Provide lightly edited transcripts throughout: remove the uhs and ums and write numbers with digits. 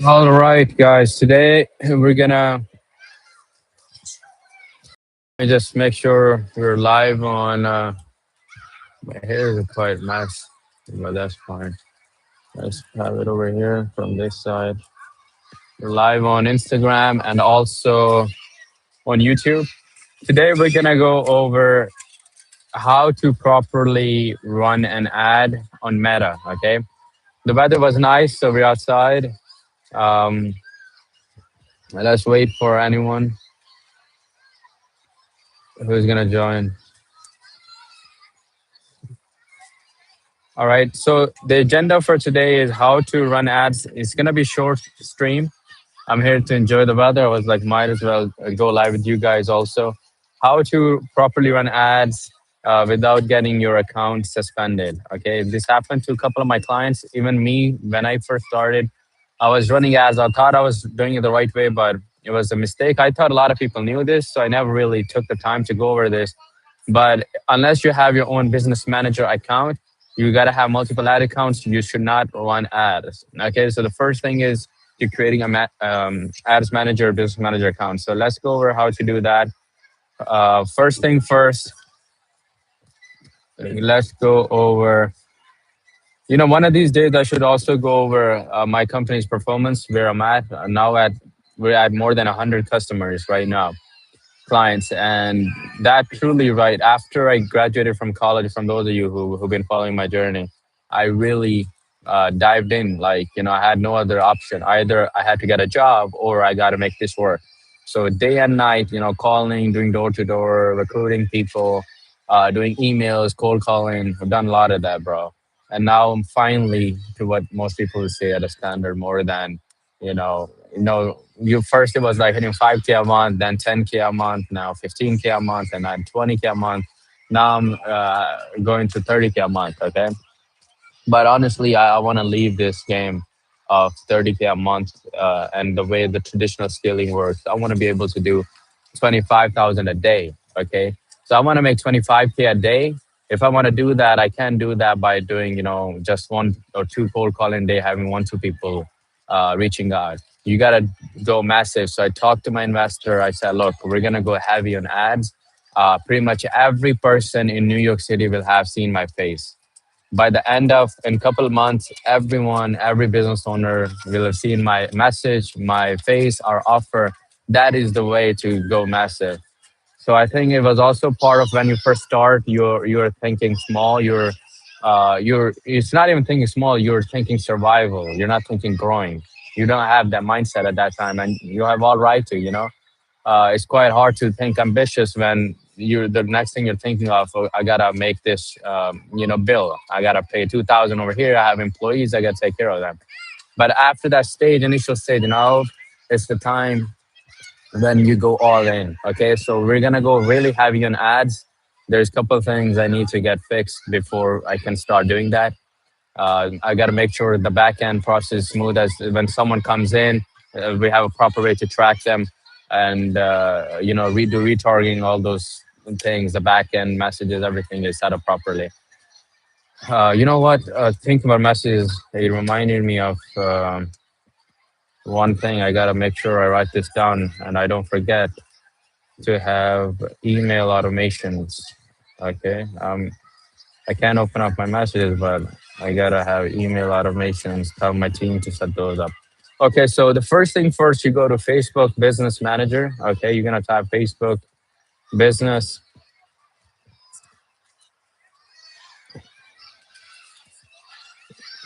All right, guys. Today we're gonna let me just make sure we're live on. My hair is quite a mess, but that's fine. Let's have it over here from this side. We're live on Instagram and also on YouTube. Today we're gonna go over how to properly run an ad on Meta. Okay, the weather was nice, so we're outside. Um, let's wait for anyone who's gonna join. All right. So the agenda for today is how to run ads. It's gonna be short stream. I'm here to enjoy the weather. I was like, might as well go live with you guys also. How to properly run ads without getting your account suspended. Okay, this happened to a couple of my clients. Even me, when I first started, I was running ads. I thought I was doing it the right way, but it was a mistake. I thought a lot of people knew this, so I never really took the time to go over this. But unless you have your own business manager account, you got to have multiple ad accounts. You should not run ads. Okay, so the first thing is to creating a ads manager, business manager account. So let's go over how to do that. First thing first, let's go over. One of these days I should also go over my company's performance, where I'm at now. We're at more than 100 customers right now, clients, and that truly right after I graduated from college. From those of you who've been following my journey, I really dived in. Like, I had no other option. Either I had to get a job or I got to make this work. So day and night, calling, doing door to door, recruiting people, doing emails, cold calling. I've done a lot of that, bro. And now I'm finally to what most people would say at a standard more than, you first it was like hitting 5K a month, then 10K a month, now 15K a month, and then 20K a month. Now I'm going to 30K a month. Okay, but honestly, I want to leave this game of 30K a month and the way the traditional scaling works. I want to be able to do 25,000 a day. Okay, so I want to make 25K a day. If I want to do that, I can do that by doing just one or two cold calling a day, having one two people reaching out. You gotta go massive. So I talked to my investor. I said, look, we're gonna go heavy on ads. Pretty much every person in New York City will have seen my face by the end of in a couple of months. Every business owner will have seen my message, my face, our offer. That is the way to go massive. So I think it was also part of when you first start, you're thinking small. You're it's not even thinking small, you're thinking survival, you're not thinking growing. You don't have that mindset at that time, and you have all right to. It's quite hard to think ambitious when you're the next thing you're thinking of. "Oh, I gotta make this, bill. I gotta pay 2,000 over here. I have employees. I gotta take care of them." But after that stage, initial stage, it's the time when you go all in. Okay, so we're gonna go really heavy on ads. There's a couple of things I need to get fixed before I can start doing that. I got to make sure the back end process is smooth. As when someone comes in, we have a proper way to track them, and redo retargeting, all those things. The back end messages, everything is set up properly. You know what? Thinking about messages, it reminded me of one thing. I got to make sure I write this down and I don't forget to have email automations. Okay. I can't open up my messages, but I gotta have email automations. Tell my team to set those up. Okay, so the first thing first, you go to Facebook Business Manager. Okay, you're gonna type Facebook Business.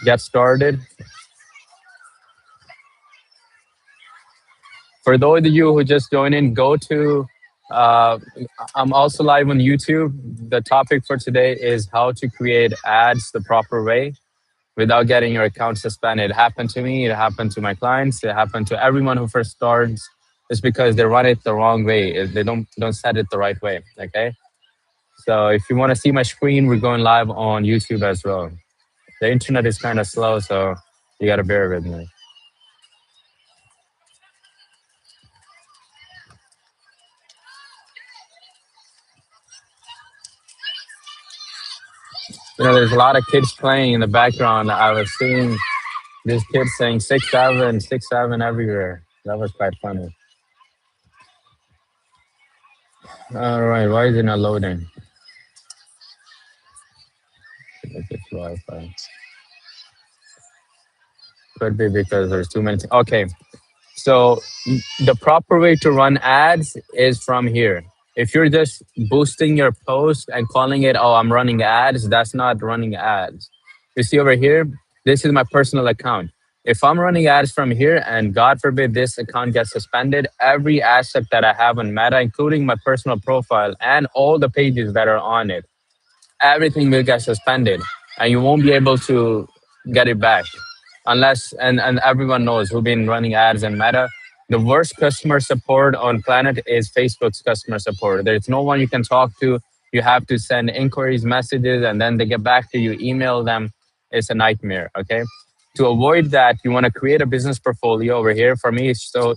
Get started. For those of you who just joined in, go to. Uh, I'm also live on YouTube. The topic for today is how to create ads the proper way without getting your account suspended. It happened to me. It happened to my clients. It happened to everyone who first starts. It's because they run it the wrong way. They don't set it the right way. Okay. So if you want to see my screen, we're going live on YouTube as well. The internet is kind of slow, so you got to bear with me. There's a lot of kids playing in the background. I was seeing This kid saying 6'7", 6'7" everywhere. That was quite funny. All right, why is it not loading? Look at Wi-Fi. Could be because there's too many. Okay, so the proper way to run ads is from here. If you're just boosting your post and calling it, oh, I'm running ads, that's not running ads. You see over here, this is my personal account. If I'm running ads from here and God forbid this account gets suspended, every asset that I have on Meta, including my personal profile and all the pages that are on it, everything will get suspended and you won't be able to get it back unless and everyone knows who've been running ads in Meta, the worst customer support on planet is Facebook's customer support. There's no one you can talk to. You have to send inquiries messages and then they get back to you, email them. It's a nightmare. Okay, to avoid that you want to create a business portfolio over here. For me it's so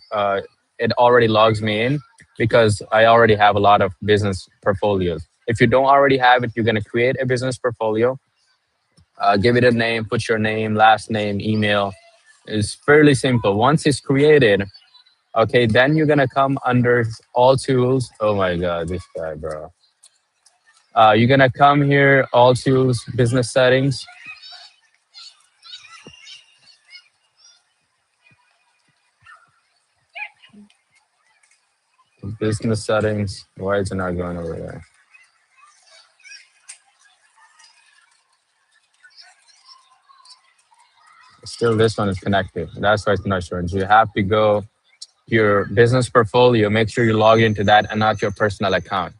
it already logs me in because I already have a lot of business portfolios. If you don't already have it, you're going to create a business portfolio, give it a name, put your name, last name, email. It's fairly simple. Once it's created, okay, then you're going to come under all tools. Oh my God, this guy, bro. You're going to come here, all tools, business settings. Business settings. Why is it not going over there? Still, this one is connected. That's why it's not showing. So you have to go your business portfolio, make sure you log into that and not your personal account.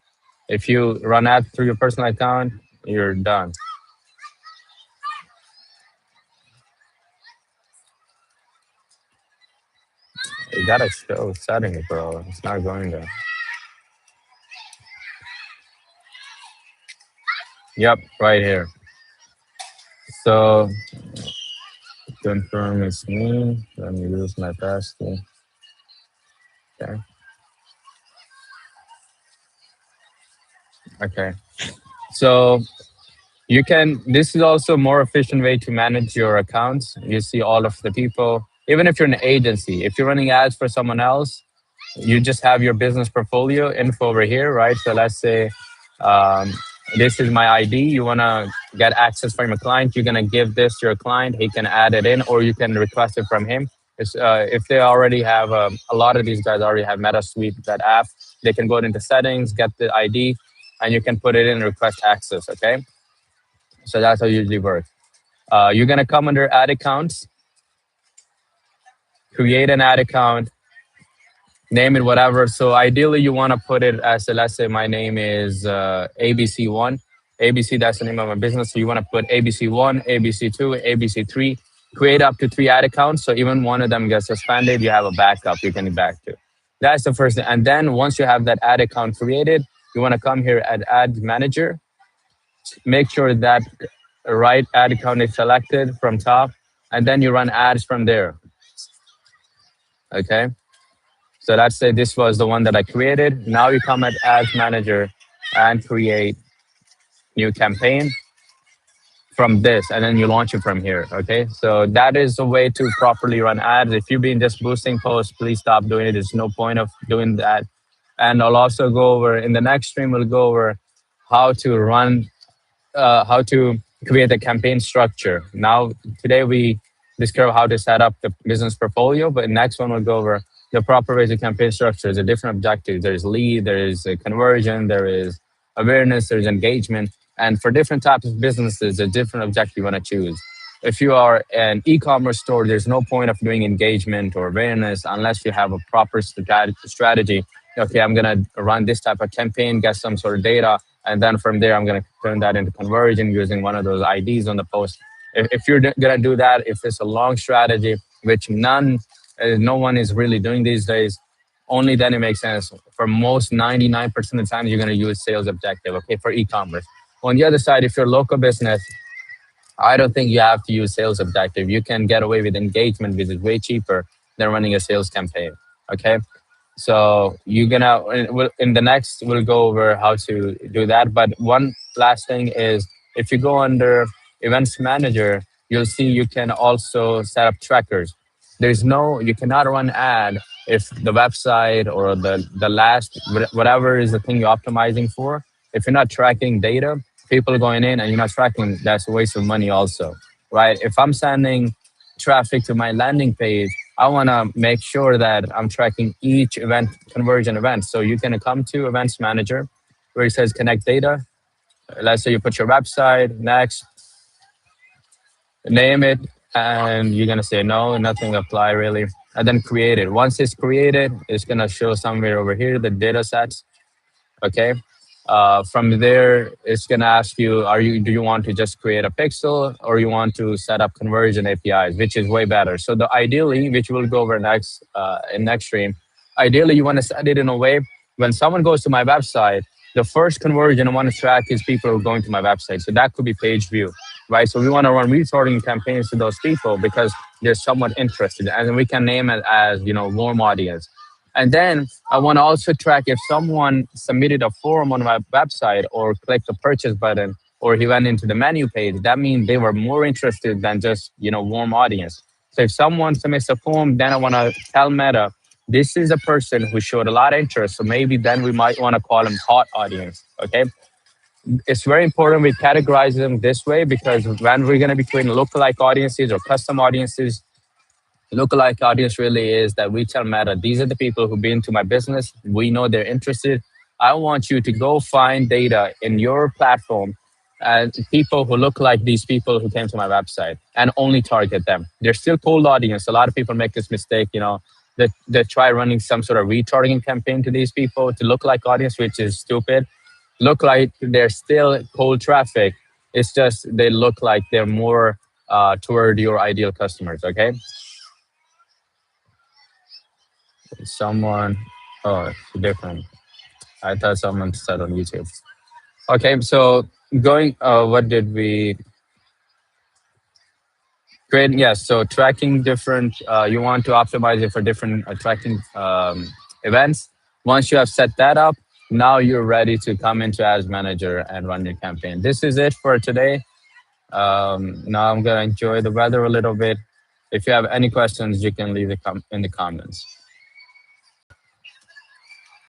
If you run ads through your personal account, you're done. You gotta show settings, bro. It's not going there. Yep, right here. So confirm it's me. Let me use my passkey. Okay. Okay. So you can. This is also a more efficient way to manage your accounts. You see all of the people. Even if you're an agency, if you're running ads for someone else, you just have your business portfolio info over here, right? So let's say um, this is my ID. You want to get access from a client. You're going to give this to your client. He can add it in, or you can request it from him. If they already have, a lot of these guys already have MetaSuite, that app, they can go into settings, get the ID, and you can put it in and request access, okay? So that's how it usually works. You're going to come under ad accounts, create an ad account, name it whatever. So ideally, you want to put it as, let's say my name is ABC1. ABC, that's the name of my business. So you want to put ABC1, ABC2, ABC3. Create up to 3 ad accounts. So even one of them gets suspended, you have a backup you can get back to. That's the first thing. And then once you have that ad account created, you want to come here at Ad Manager. Make sure that right ad account is selected from top, and then you run ads from there. Okay. So let's say this was the one that I created. Now you come at Ads Manager and create new campaign from this, and then you launch it from here. Okay, so that is the way to properly run ads. If you've been just boosting posts, please stop doing it. There's no point of doing that. And I'll also go over in the next stream. We'll go over how to run how to create a campaign structure. Now, today we discover how to set up the business portfolio, but next one we'll go over the proper ways of campaign structure. There's a different objective. There's lead, there is a conversion, there is awareness, there's engagement. And for different types of businesses, a different objective you want to choose. If you are an e-commerce store, there's no point of doing engagement or awareness unless you have a proper strategy. Okay, I'm going to run this type of campaign, get some sort of data, and then from there, I'm going to turn that into conversion using one of those IDs on the post. If you're going to do that, if it's a long strategy, which no one is really doing these days, only then it makes sense. For most 99% of the time, you're going to use sales objective, okay, for e-commerce. On the other side, if you're a local business, I don't think you have to use sales objective. You can get away with engagement, which is way cheaper than running a sales campaign, okay? So you're gonna in the next we'll go over how to do that. But one last thing is if you go under Events Manager, you'll see you can also set up trackers. There's no, you cannot run ad if the website or the last, whatever is the thing you're optimizing for, if you're not tracking data, people going in and you're not tracking, that's a waste of money also, right? If I'm sending traffic to my landing page, I want to make sure that I'm tracking each event, conversion event. So you can come to Events Manager where it says connect data. Let's say you put your website next, name it, and you're gonna say no, nothing apply really, and then create it. Once it's created, it's gonna show somewhere over here the data sets. Okay. From there, it's gonna ask you, do you want to just create a pixel or you want to set up conversion APIs, which is way better. So the ideally, which we'll go over next in next stream, ideally you want to set it in a way when someone goes to my website, the first conversion I want to track is people who are going to my website. So that could be page view, right? So we want to run retargeting campaigns to those people because they're somewhat interested, and we can name it as warm audience. And then I want to also track if someone submitted a form on my website or clicked the purchase button or he went into the menu page. That means they were more interested than just, warm audience. So if someone submits a form, then I want to tell Meta, this is a person who showed a lot of interest. So maybe then we might want to call them hot audience. Okay. It's very important we categorize them this way because when we're going to be creating lookalike audiences or custom audiences, lookalike audience really is that we tell Meta, these are the people who've been to my business. We know they're interested. I want you to go find data in your platform and people who look like these people who came to my website and only target them. They're still cold audience. A lot of people make this mistake, they try running some sort of retargeting campaign to these people to look like audience, which is stupid. Look like they're still cold traffic. It's just they look like they're more toward your ideal customers. Okay. Someone, oh, it's different. I thought someone said on YouTube. Okay, so going, what did we create? Yes, so tracking different, you want to optimize it for different tracking events. Once you have set that up, now you're ready to come into Ads Manager and run your campaign. This is it for today. Now I'm going to enjoy the weather a little bit. If you have any questions, you can leave it in the comments.